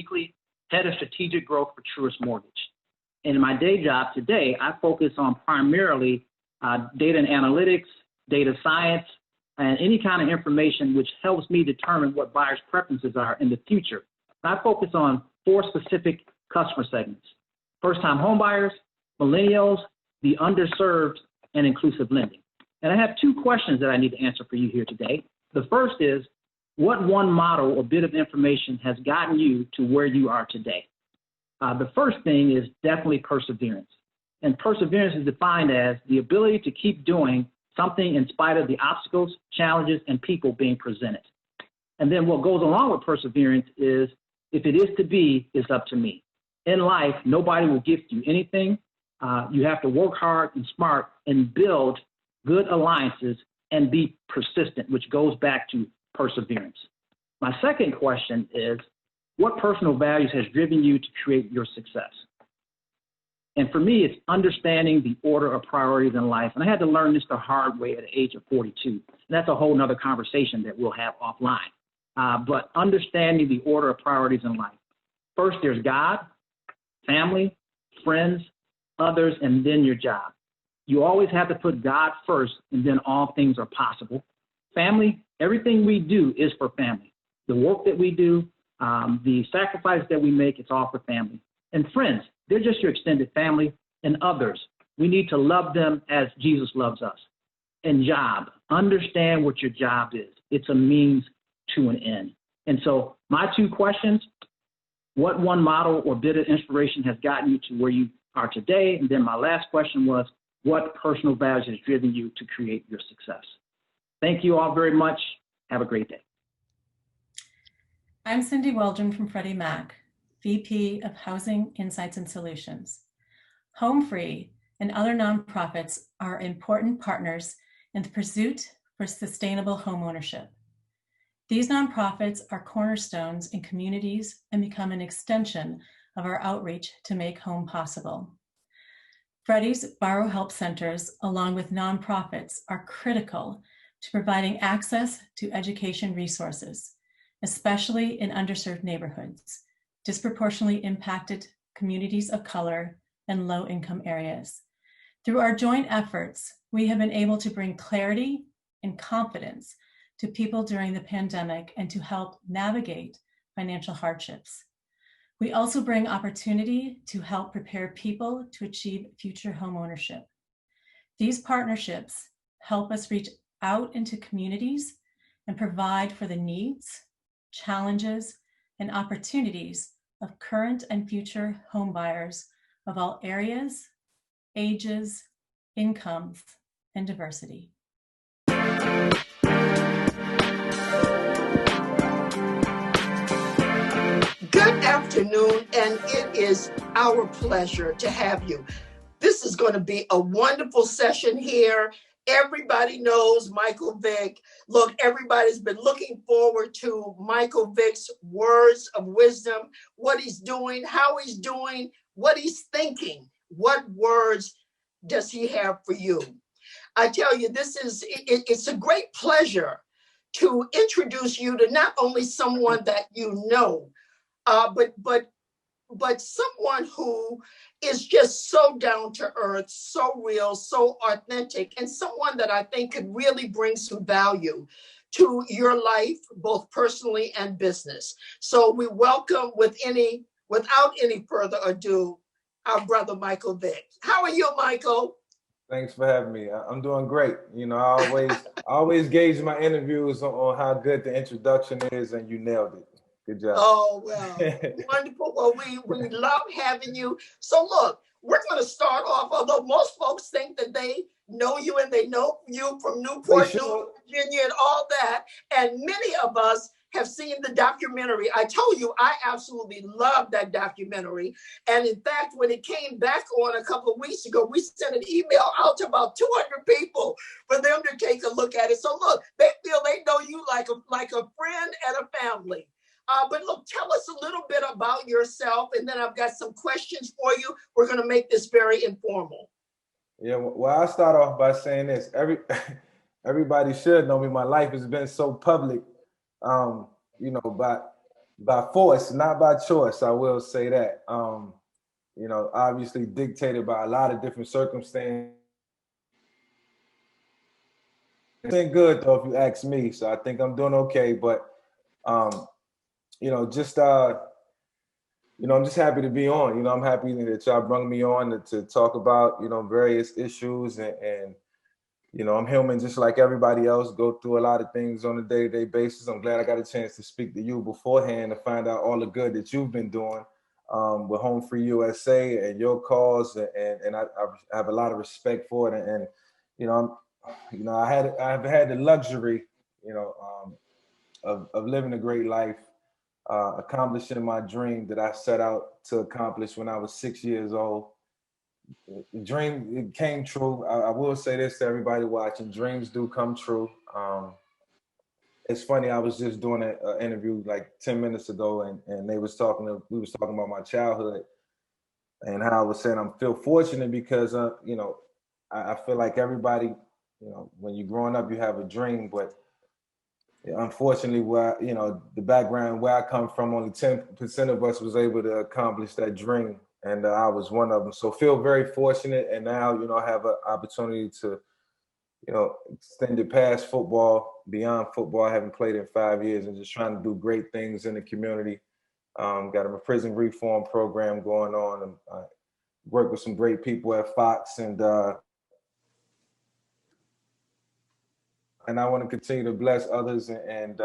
weekly, head of strategic growth for Truist Mortgage. In my day job today, I focus on primarily data and analytics, data science, and any kind of information which helps me determine what buyers' preferences are in the future. I focus on 4 specific customer segments: first-time home buyers, millennials, the underserved, and inclusive lending. And I have 2 questions that I need to answer for you here today. The first is, what one model or bit of information has gotten you to where you are today? The first thing is definitely perseverance. And perseverance is defined as the ability to keep doing something in spite of the obstacles, challenges, and people being presented. And then what goes along with perseverance is, if it is to be, it's up to me. In life, nobody will gift you anything. You have to work hard and smart and build good alliances and be persistent, which goes back to perseverance. My second question is, what personal values has driven you to create your success? And for me, it's understanding the order of priorities in life. And I had to learn this the hard way at the age of 42. And that's a whole nother conversation that we'll have offline. But understanding the order of priorities in life. First, there's God, family, friends, others, and then your job. You always have to put God first, and then all things are possible. Family, everything we do is for family. The work that we do, the sacrifice that we make, it's all for family. And friends, they're just your extended family. And others, we need to love them as Jesus loves us. And job, understand what your job is. It's a means to an end. And so my 2 questions: what one model or bit of inspiration has gotten you to where you are today? And then my last question was, what personal values has driven you to create your success? Thank you all very much. Have a great day. I'm Cindy Waldron from Freddie Mac, VP of Housing Insights and Solutions. HomeFree and other nonprofits are important partners in the pursuit for sustainable homeownership. These nonprofits are cornerstones in communities and become an extension of our outreach to make home possible. Freddie's Borrow Help Centers, along with nonprofits, are critical to providing access to education resources, especially in underserved neighborhoods, disproportionately impacted communities of color, and low-income areas. Through our joint efforts, we have been able to bring clarity and confidence to people during the pandemic and to help navigate financial hardships. We also bring opportunity to help prepare people to achieve future homeownership. These partnerships help us reach out into communities and provide for the needs, challenges, and opportunities of current and future homebuyers of all areas, ages, incomes, and diversity. Good afternoon, and it is our pleasure to have you. This is going to be a wonderful session here. Everybody knows Michael Vick. Look, everybody's been looking forward to Michael Vick's words of wisdom, what he's doing, how he's doing, what he's thinking. What words does he have for you? I tell you, it's a great pleasure to introduce you to not only someone that you know, but someone who is just so down to earth, so real, so authentic, and someone that I think could really bring some value to your life, both personally and business. So we welcome, without any further ado, our brother Michael Vick. How are you, Michael? Thanks for having me. I'm doing great. You know, I always gauge my interviews on how good the introduction is, and you nailed it. Good job. Oh, well, wonderful. Well, we love having you. So look, we're going to start off, although most folks think that they know you and they know you from Newport, New Virginia and all that. And many of us have seen the documentary. I told you, I absolutely love that documentary. And in fact, when it came back on a couple of weeks ago, we sent an email out to about 200 people for them to take a look at it. So look, they feel they know you like a friend and a family. But look, tell us a little bit about yourself, and then I've got some questions for you. We're going to make this very informal. Yeah, well, I'll start off by saying this. Everybody should know me. My life has been so public, but by force, not by choice. I will say that. You know, obviously dictated by a lot of different circumstances. It ain't good though, if you ask me. So I think I'm doing okay. But you know, just you know, I'm just happy to be on. You know, I'm happy that y'all brought me on to talk about, you know, various issues and you know, I'm human just like everybody else, go through a lot of things on a day-to-day basis. I'm glad I got a chance to speak to you beforehand to find out all the good that you've been doing with HomeFree-USA and your cause. And I have a lot of respect for it. And you know, I've had the luxury, you know, of living a great life, accomplishing my dream that I set out to accomplish when I was 6 years old. The dream, it came true. I will say this to everybody watching: dreams do come true. It's funny. I was just doing an interview like 10 minutes ago, and we was talking about my childhood and how I was saying I feel fortunate because you know, I feel like everybody, you know, when you're growing up, you have a dream, but unfortunately, where, you know, the background where I come from, only 10% of us was able to accomplish that dream, and I was one of them. So feel very fortunate, and now, you know, I have an opportunity to, you know, extend it past football, beyond football. I haven't played in 5 years, and just trying to do great things in the community. Got a prison reform program going on, and I work with some great people at Fox, and I want to continue to bless others. And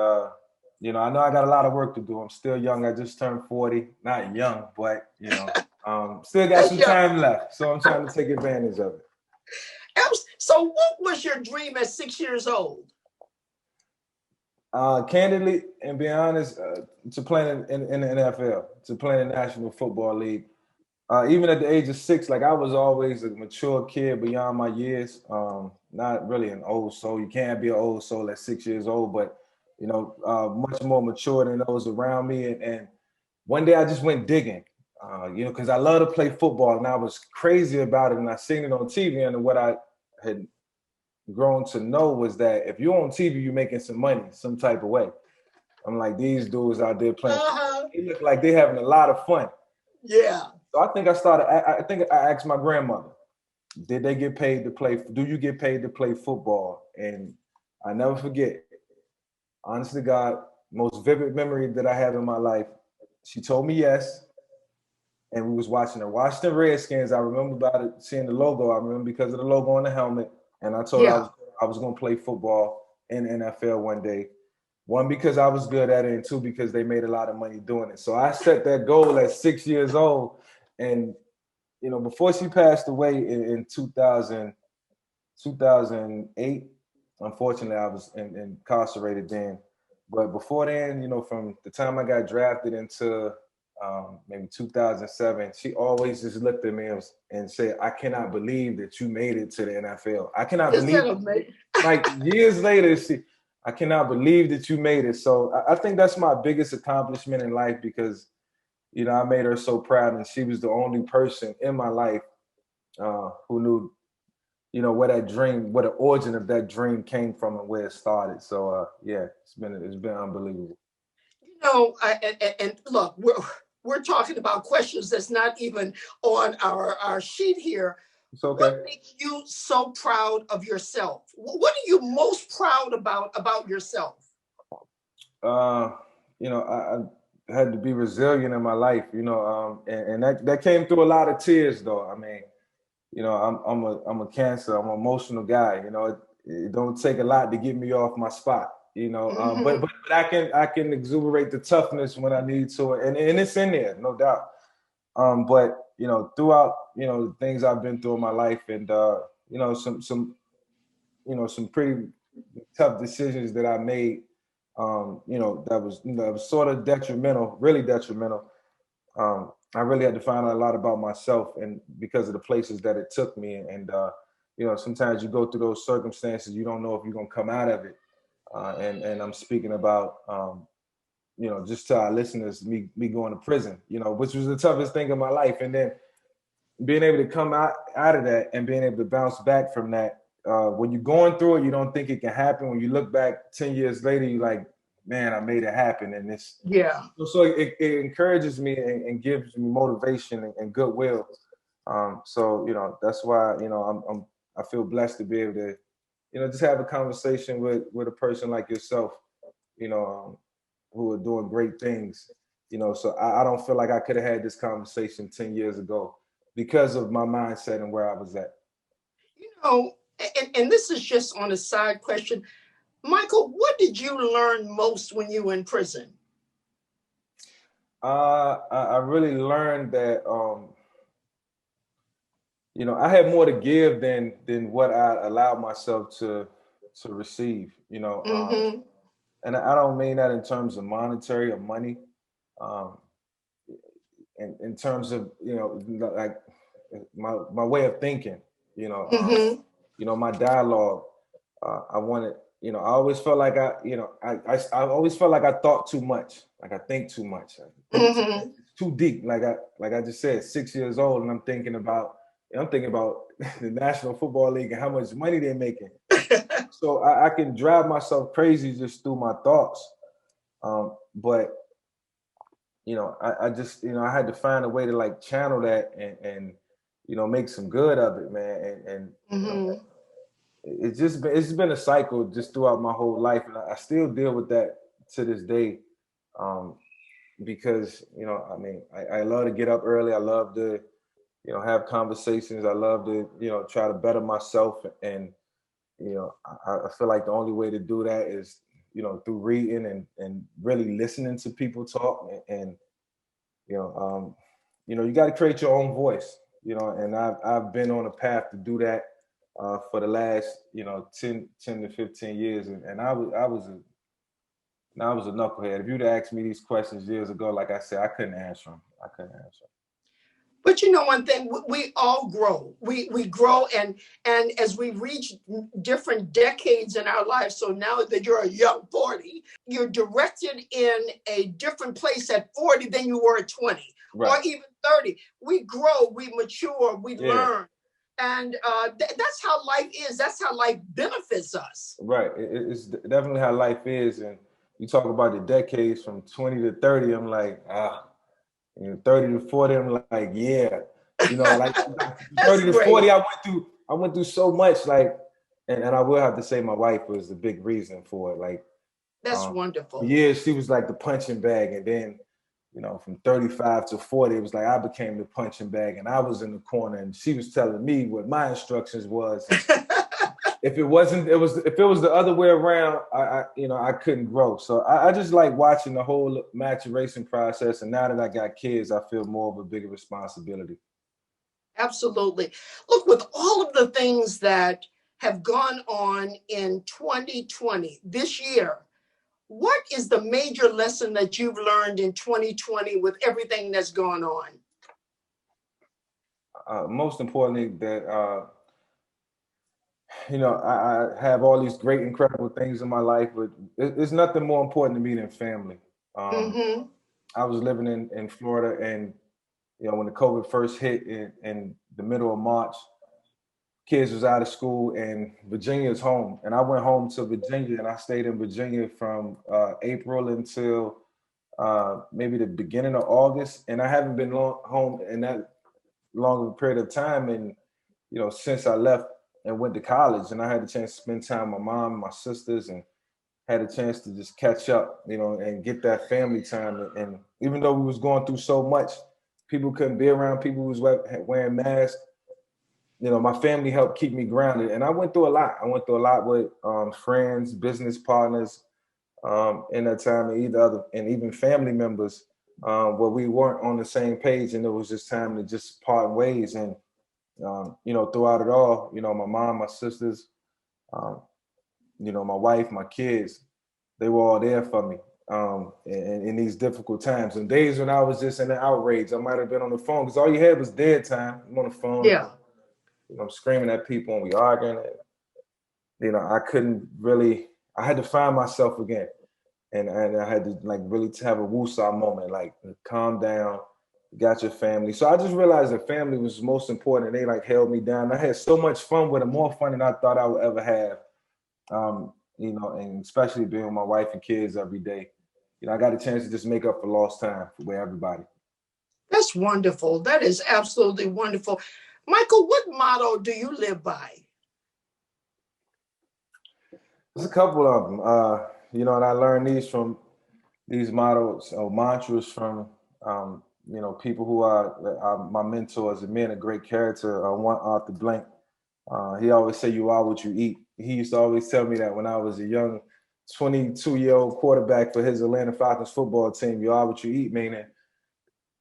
you know, I know I got a lot of work to do. I'm still young. I just turned 40. Not young, but you know, still got some time left. So I'm trying to take advantage of it. So what was your dream at 6 years old? Candidly, and be honest, to play in the NFL, to play in the National Football League. Even at the age of 6, like I was always a mature kid beyond my years. Not really an old soul. You can't be an old soul at 6 years old, but you know, much more mature than those around me. And one day I just went digging, you know, because I love to play football, and I was crazy about it. And I seen it on TV, and what I had grown to know was that if you're on TV, you're making some money some type of way. I'm like, these dudes out there playing, they look like they're having a lot of fun. Yeah. So I think I asked my grandmother, did they get paid to play? Do you get paid to play football? And I never forget, honest to God, most vivid memory that I have in my life. She told me yes. And we was watching the Washington Redskins. I remember about it, seeing the logo. I remember because of the logo on the helmet. And I told her I was going to play football in the NFL one day. One, because I was good at it, and two, because they made a lot of money doing it. So I set that goal at 6 years old. And, you know, before she passed away in 2008, unfortunately, I was incarcerated then. But before then, you know, from the time I got drafted into maybe 2007, she always just looked at me and said, I cannot believe that you made it to the NFL. I cannot believe it. Like years later, I cannot believe that you made it. So I think that's my biggest accomplishment in life because, you know, I made her so proud, and she was the only person in my life who knew, you know, where the origin of that dream came from and where it started. So yeah, it's been unbelievable. You know, and look, we're talking about questions that's not even on our sheet here. It's okay. What makes you so proud of yourself? What are you most proud about yourself? You know, I had to be resilient in my life, you know, and that came through a lot of tears, though. I mean, you know, I'm a Cancer. I'm an emotional guy. You know, it don't take a lot to get me off my spot. You know, but I can exuberate the toughness when I need to, and it's in there, no doubt. But you know, throughout, you know, the things I've been through in my life, and you know, some pretty tough decisions that I made. You know, that was sort of detrimental, really detrimental. I really had to find out a lot about myself, and because of the places that it took me. And you know, sometimes you go through those circumstances, you don't know if you're gonna come out of it. And I'm speaking about, you know, just to our listeners, me going to prison, you know, which was the toughest thing in my life. And then being able to come out of that and being able to bounce back from that. When you're going through it, you don't think it can happen. When you look back 10 years later, you're like, man, I made it happen. And it's, yeah. So it encourages me and gives me motivation and goodwill. So, you know, that's why, you know, I feel blessed to be able to, you know, just have a conversation with a person like yourself, you know, who are doing great things, you know. So I don't feel like I could have had this conversation 10 years ago because of my mindset and where I was at. You know, and this is just on a side question. Michael, what did you learn most when you were in prison? I really learned that, you know, I had more to give than what I allowed myself to receive, you know. Mm-hmm. And I don't mean that in terms of monetary or money. Um, in terms of, you know, like my way of thinking, you know, Mm-hmm. you know, my dialogue. I wanted, you know, I always felt like I always felt like I thought too much, like I think too much, Mm-hmm. too deep. Like I just said, 6 years old, and I'm thinking about the National Football League and how much money they're making. So I can drive myself crazy just through my thoughts. But you know, I just, you know, I had to find a way to like channel that and you know, make some good of it, man. And you know, Mm-hmm. it's been a cycle just throughout my whole life, and I still deal with that to this day. Because, you know, I mean, I love to get up early. I love to, you know, have conversations. I love to, you know, try to better myself. And, you know, I feel like the only way to do that is, you know, through reading and really listening to people talk. And you know, you got to create your own voice, you know, and I've been on a path to do that for the last, you know, 10 to 15 years. And I was a knucklehead. If you'd asked me these questions years ago, like I said, I couldn't answer them. I couldn't answer them. But you know one thing, we all grow. We grow, and as we reach different decades in our lives. So now that you're a young 40, you're directed in a different place at 40 than you were at 20, Right. or even 30. We grow, we mature, we learn. And that's how life is. That's how life benefits us. Right. It's definitely how life is. And you talk about the decades from 20 to 30, I'm like, you know, 30 to 40, I'm like, yeah. You know, like 30 to 40, I went through so much, like, and I will have to say my wife was the big reason for it. Like, that's wonderful. For years, she was like the punching bag. And then, you know, from 35 to 40, it was like I became the punching bag, and I was in the corner, and she was telling me what my instructions was. If it was the other way around, I couldn't grow. So I just like watching the whole maturation process. And now that I got kids, I feel more of a bigger responsibility. Absolutely. Look, with all of the things that have gone on in 2020, this year, what is the major lesson that you've learned in 2020 with everything that's gone on? Most importantly, that you know, I have all these great, incredible things in my life, but it's nothing more important to me than family. I was living in Florida, and you know, when the COVID first hit in the middle of March, kids was out of school, and Virginia is home. And I went home to Virginia, and I stayed in Virginia from April until maybe the beginning of August. And I haven't been home in that long of a period of time. And, you know, since I left and went to college, and I had a chance to spend time with my mom and my sisters, and had a chance to just catch up, you know, and get that family time. And even though we was going through so much, people couldn't be around, people who was wearing masks, you know, my family helped keep me grounded. And I went through a lot. I went through a lot with friends, business partners in that time, and even family members where we weren't on the same page, and it was just time to just part ways. And, you know, throughout it all, you know, my mom, my sisters, you know, my wife, my kids, they were all there for me in these difficult times. And days when I was just in an outrage, I might have been on the phone, because all you had was dead time. I'm on the phone. Yeah. You know, I'm screaming at people, and we arguing. And, you know, I had to find myself again. And I had to like really have a woosah moment, like calm down, got your family. So I just realized that family was most important. They like held me down. I had so much fun with them, more fun than I thought I would ever have. you know, and especially being with my wife and kids every day, you know, I got a chance to just make up for lost time with everybody. That's wonderful. That is absolutely wonderful. Michael, what motto do you live by? There's a couple of them, you know, and I learned these mottos or mantras from, you know, people who are my mentors and men of great character. One, Arthur Blank, he always say, "You are what you eat." He used to always tell me that when I was a young 22-year-old quarterback for his Atlanta Falcons football team. You are what you eat, meaning,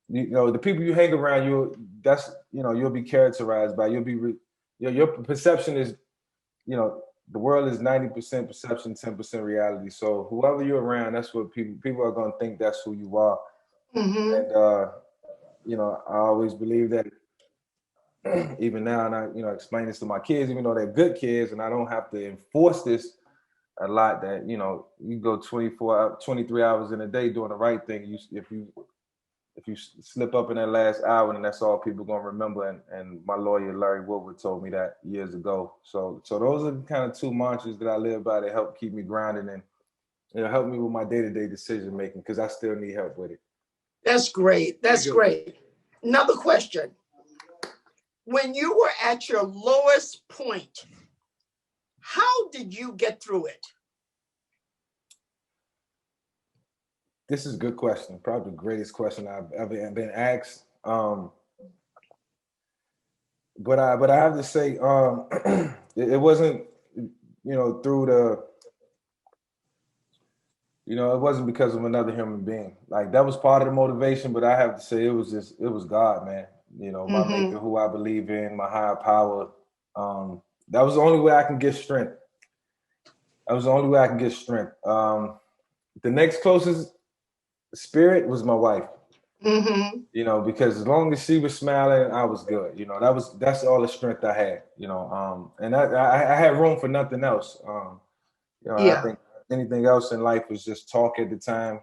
you know, the people you hang around, you'll be characterized by. Your perception is, you know, the world is 90% perception, 10% reality. So whoever you're around, that's what people are going to think that's who you are. Mm-hmm. And you know, I always believe that even now, and I, you know, explain this to my kids, even though they're good kids, and I don't have to enforce this a lot, that, you know, you go 23 hours in a day doing the right thing. If you slip up in that last hour, then that's all people gonna remember. And my lawyer Larry Woodward told me that years ago. So those are the kind of two mantras that I live by that help keep me grounded and, you know, help me with my day-to-day decision making, because I still need help with it. That's great. That's great. Another question. When you were at your lowest point, how did you get through it? This is a good question. Probably the greatest question I've ever been asked. But I have to say, it wasn't, you know, it wasn't because of another human being. Like, that was part of the motivation, but I have to say it was God, man. You know, my maker, who I believe in, my higher power. That was the only way I can get strength. The next closest spirit was my wife. Mm-hmm. You know, because as long as she was smiling, I was good. You know, that's all the strength I had. You know, and I had room for nothing else. You know, I think anything else in life was just talk at the time.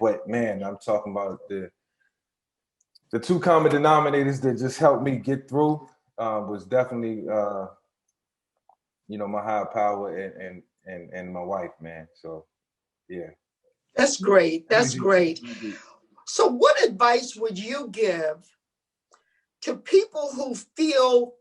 But man, I'm talking about the two common denominators that just helped me get through was definitely, you know, my higher power and my wife, man. So, yeah. That's great. That's great. So what advice would you give to people who feel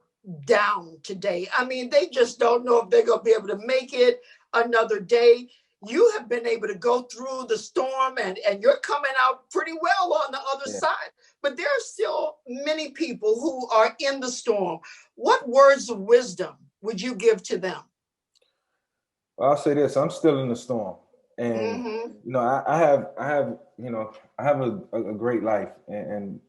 down today? I mean, they just don't know if they're going to be able to make it another day. You have been able to go through the storm and you're coming out pretty well on the other side. But there are still many people who are in the storm. What words of wisdom would you give to them? Well, I'll say this: I'm still in the storm, and you know, I have you know, I have a great life, and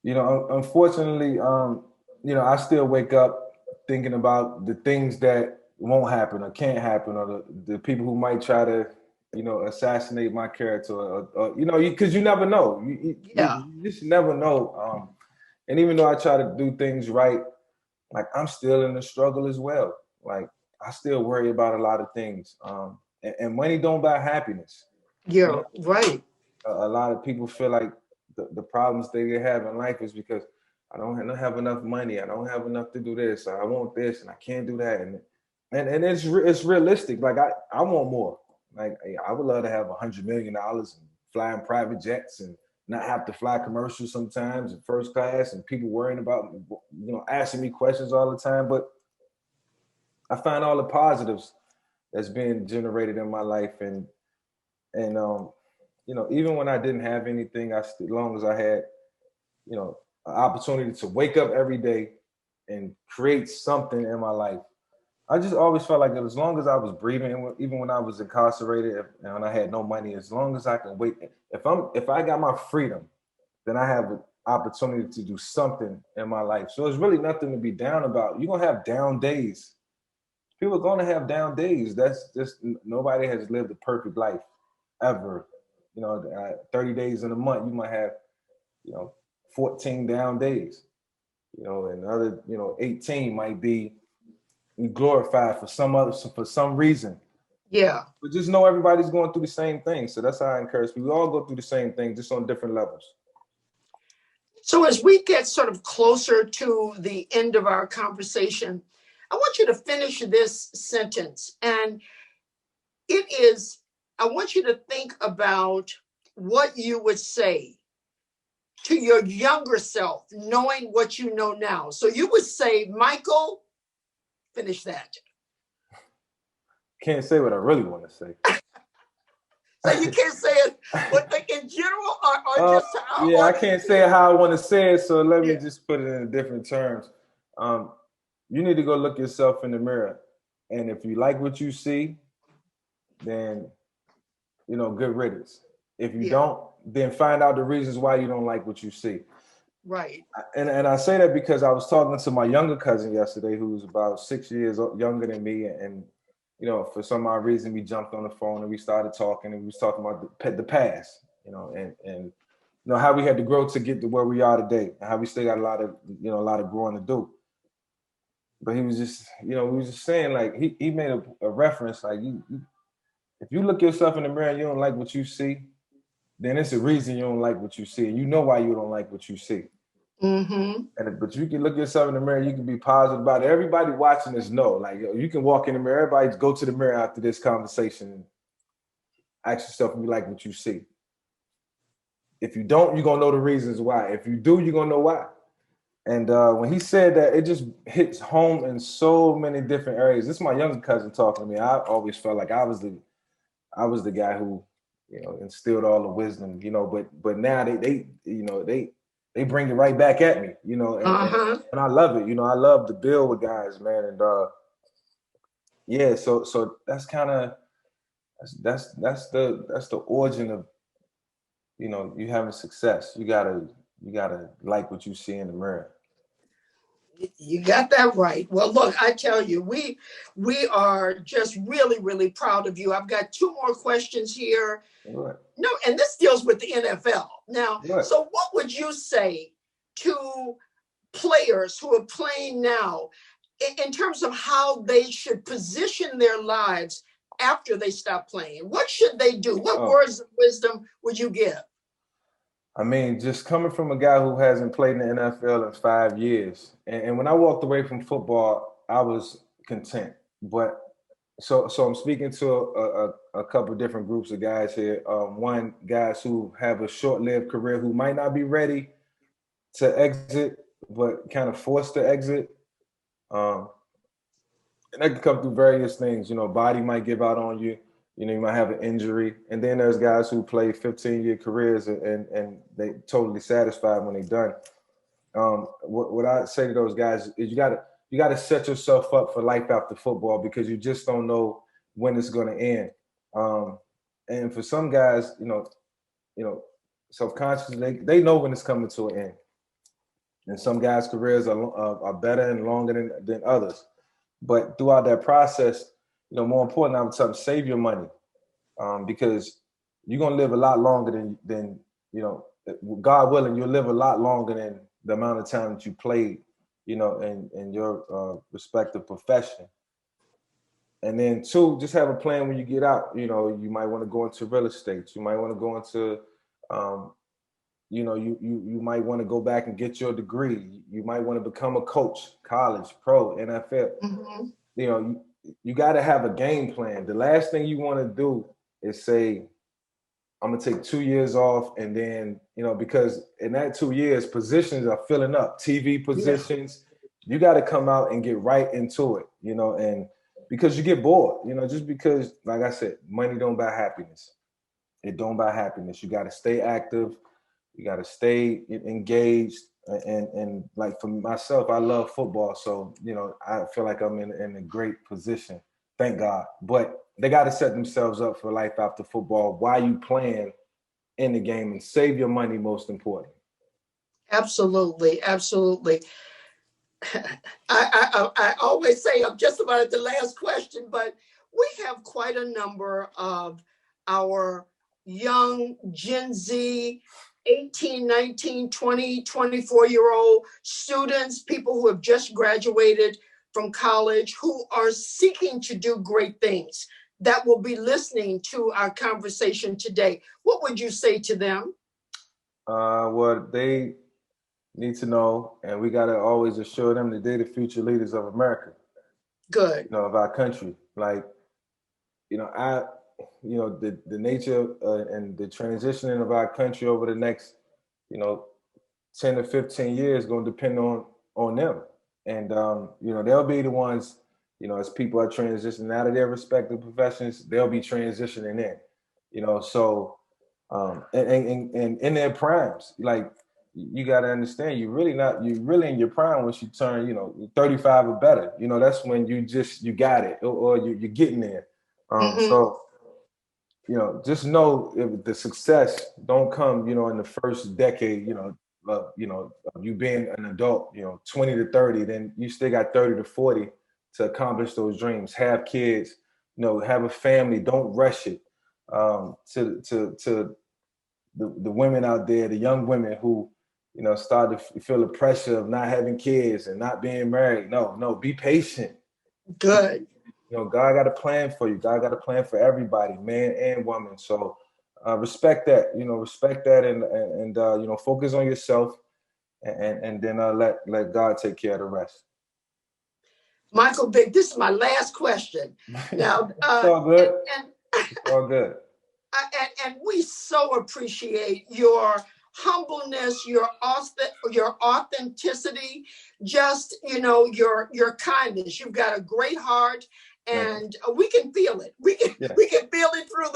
you know, unfortunately, you know, I still wake up thinking about the things that won't happen or can't happen, or the people who might try to, you know, assassinate my character, or you know, because you never know. You just never know. And even though I try to do things right, like, I'm still in the struggle as well. Like, I still worry about a lot of things. And money don't buy happiness. Yeah, you know? Right. A lot of people feel like the problems they have in life is because I don't have enough money. I don't have enough to do this. I want this and I can't do that. And it's realistic. Like, I want more. Like, I would love to have $100 million and fly in private jets and not have to fly commercials sometimes in first class, and people worrying about, you know, asking me questions all the time. But I find all the positives that's being generated in my life, and you know, even when I didn't have anything, as long as I had, you know, an opportunity to wake up every day and create something in my life, I just always felt like that as long as I was breathing, even when I was incarcerated and I had no money, as long as I can wait, if I got my freedom, then I have an opportunity to do something in my life. So there's really nothing to be down about. You're gonna have down days. People are gonna have down days. That's just, nobody has lived a perfect life ever. You know, 30 days in a month, you might have, you know, 14 down days. You know, and the other, you know, 18 might be glorified for some reason. Yeah. But just know everybody's going through the same thing. So that's how I encourage people. We all go through the same thing, just on different levels. So as we get sort of closer to the end of our conversation, I want you to finish this sentence. And it is, I want you to think about what you would say to your younger self, knowing what you know now. So you would say, Michael, finish that. Can't say what I really want to say. So you can't say it, but like in general, or just how? Yeah, I can't say how I want to say it, so let me just put it in different terms. You need to go look yourself in the mirror, and if you like what you see, then good riddance. If you don't, then find out the reasons why you don't like what you see. Right. And I say that because I was talking to my younger cousin yesterday, who's about 6 years younger than me, and for some odd reason, we jumped on the phone and we started talking, and we was talking about the past, and how we had to grow to get to where we are today, and how we still got a lot of growing to do. But he was just, we was just saying, like, he made a reference, like, if you look yourself in the mirror and you don't like what you see, then it's a reason you don't like what you see, and you know why you don't like what you see. Mm-hmm. But you can look yourself in the mirror, you can be positive about it. Everybody watching this know, like, you can walk in the mirror, everybody go to the mirror after this conversation and ask yourself if you like what you see. If you don't, you're gonna know the reasons why. If you do, you're gonna know why. And when he said that, it just hits home in so many different areas. This is my younger cousin talking to me. I always felt like I was the guy who, instilled all the wisdom, but now they bring it right back at me, and I love it. I love to build with guys, man. And so that's kind of that's the origin of you having success. You gotta like what you see in the mirror. You got that right. Well, look, I tell you, we are just really, really proud of you. I've got two more questions here. Right. No, and this deals with the NFL. Now, right. So what would you say to players who are playing now in terms of how they should position their lives after they stop playing? What should they do? What words of wisdom would you give? I mean, just coming from a guy who hasn't played in the NFL in 5 years, and when I walked away from football, I was content. But so I'm speaking to a couple of different groups of guys here. One, guys who have a short-lived career who might not be ready to exit, but kind of forced to exit. And that can come through various things. Body might give out on you. You might have an injury. And then there's guys who play 15-year careers and they totally satisfied when they're done. What I say to those guys is you gotta set yourself up for life after football, because you just don't know when it's going to end. And for some guys, self-consciously, they know when it's coming to an end. And some guys' careers are better and longer than others. But throughout that process, more important, I would tell them, save your money, because you're gonna live a lot longer than God willing, you'll live a lot longer than the amount of time that you played, in your respective profession. And then two, just have a plan when you get out. You might want to go into real estate. You might want to go into, you might want to go back and get your degree. You might want to become a coach, college, pro, NFL. Mm-hmm. You got to have a game plan. The last thing you want to do is say, I'm going to take 2 years off. And then, because in that 2 years, positions are filling up, TV positions. Yeah. You got to come out and get right into it, and because you get bored, just because, like I said, money don't buy happiness. It don't buy happiness. You got to stay active. You got to stay engaged. And like for myself, I love football. So, I feel like I'm in a great position. Thank God. But they got to set themselves up for life after football while you playing in the game, and save your money, most important. Absolutely. Absolutely. I always say I'm just about at the last question, but we have quite a number of our young Gen Z, 18, 19, 20, 24-year-old students, people who have just graduated from college, who are seeking to do great things, that will be listening to our conversation today. What would you say to them? Well, they need to know, and we got to always assure them that they're the future leaders of America. Good. Of our country. Like, the nature and the transitioning of our country over the next, 10 to 15 years going to depend on them. And, they'll be the ones, as people are transitioning out of their respective professions, they'll be transitioning in, so, and in their primes, like, you got to understand, you're really in your prime once you turn, 35 or better. That's when you got it, or you're getting there. So, just know if the success don't come, in the first decade, of you being an adult, 20 to 30, then you still got 30 to 40 to accomplish those dreams. Have kids, have a family. Don't rush it. To the women out there, the young women who, start to feel the pressure of not having kids and not being married. No, be patient. Good. God got a plan for you. God got a plan for everybody, man and woman. So respect that, and focus on yourself, and then let God take care of the rest. Michael Vick, this is my last question. Now, it's all good. It's all good. And we so appreciate your humbleness, your authenticity, just, your kindness. You've got a great heart, and we can feel it. We can feel it through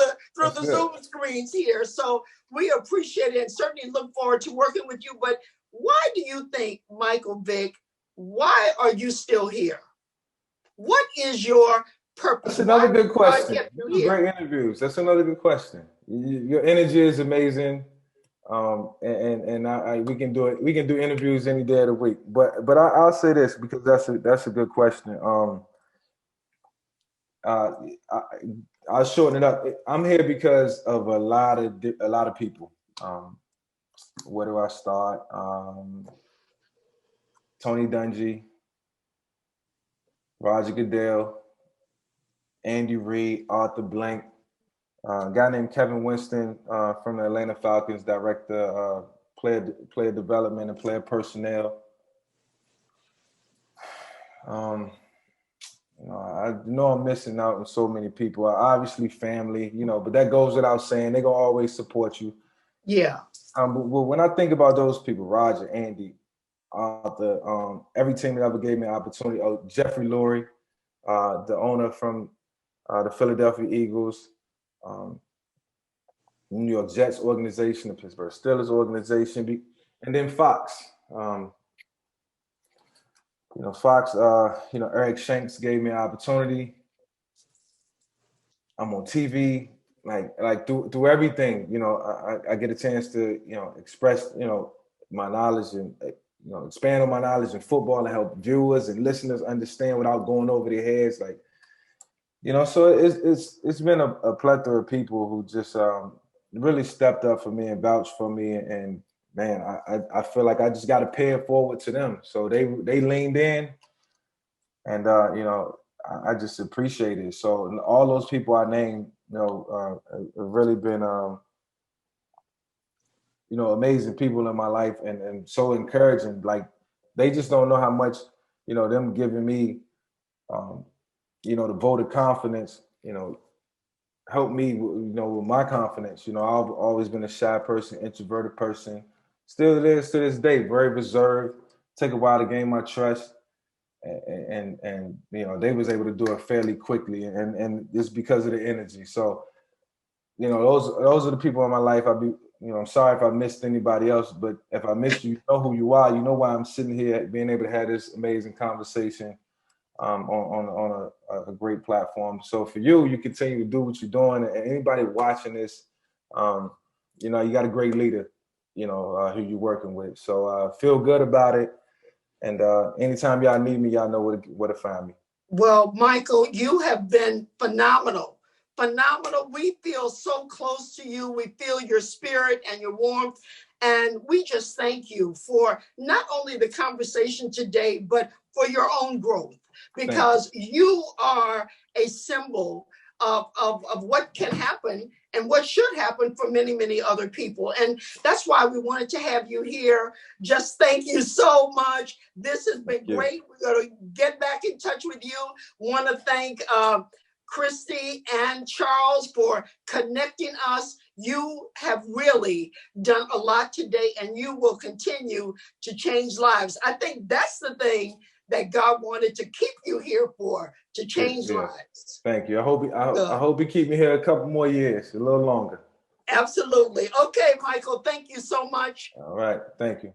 the Zoom screens here. So we appreciate it and certainly look forward to working with you. But why do you think, Michael Vick, why are you still here? What is your purpose? That's another good question. Great interviews. That's another good question. Your energy is amazing, and we can do it. We can do interviews any day of the week. But I'll say this, because that's a good question. I'll shorten it up. I'm here because of a lot of people. Where do I start? Tony Dungy, Roger Goodell, Andy Reid, Arthur Blank, a guy named Kevin Winston from the Atlanta Falcons, director, player development and player personnel. I know I'm missing out on so many people. Obviously, family, but that goes without saying. They're gonna always support you. Yeah. But when I think about those people, Roger, Andy, Arthur, every team that ever gave me an opportunity. Jeffrey Lurie, the owner from the Philadelphia Eagles, New York Jets organization, the Pittsburgh Steelers organization, and then Fox. Fox, Eric Shanks gave me an opportunity. I'm on TV, like through everything, I get a chance to, express, my knowledge and, expand on my knowledge in football and help viewers and listeners understand without going over their heads. So it's been a plethora of people who just really stepped up for me and vouched for me, and man, I feel like I just got to pay it forward to them. So they leaned in, and I just appreciate it. So all those people I named, have really been amazing people in my life, and so encouraging. Like, they just don't know how much, them giving me the vote of confidence, helped me, with my confidence. I've always been a shy person, introverted person. Still is to this day, very reserved. Take a while to gain my trust, and they was able to do it fairly quickly, and it's because of the energy. So, those are the people in my life. I'm sorry if I missed anybody else, but if I missed you, you know who you are. You know why I'm sitting here being able to have this amazing conversation on a great platform. So for you continue to do what you're doing, and anybody watching this, you got a great leader, who you're working with. So feel good about it. And anytime y'all need me, y'all know where to find me. Well, Michael, you have been phenomenal. Phenomenal. We feel so close to you. We feel your spirit and your warmth. And we just thank you for not only the conversation today, but for your own growth, because you are a symbol of what can happen and what should happen for many, many other people. And that's why we wanted to have you here. Just thank you so much. This has been great. We're going to get back in touch with you. Want to thank Christy and Charles for connecting us. You have really done a lot today, and you will continue to change lives. I think that's the thing that God wanted to keep you here for, to change lives. Thank you. I hope you keep me here a couple more years, a little longer. Absolutely. Okay, Michael, thank you so much. All right. Thank you.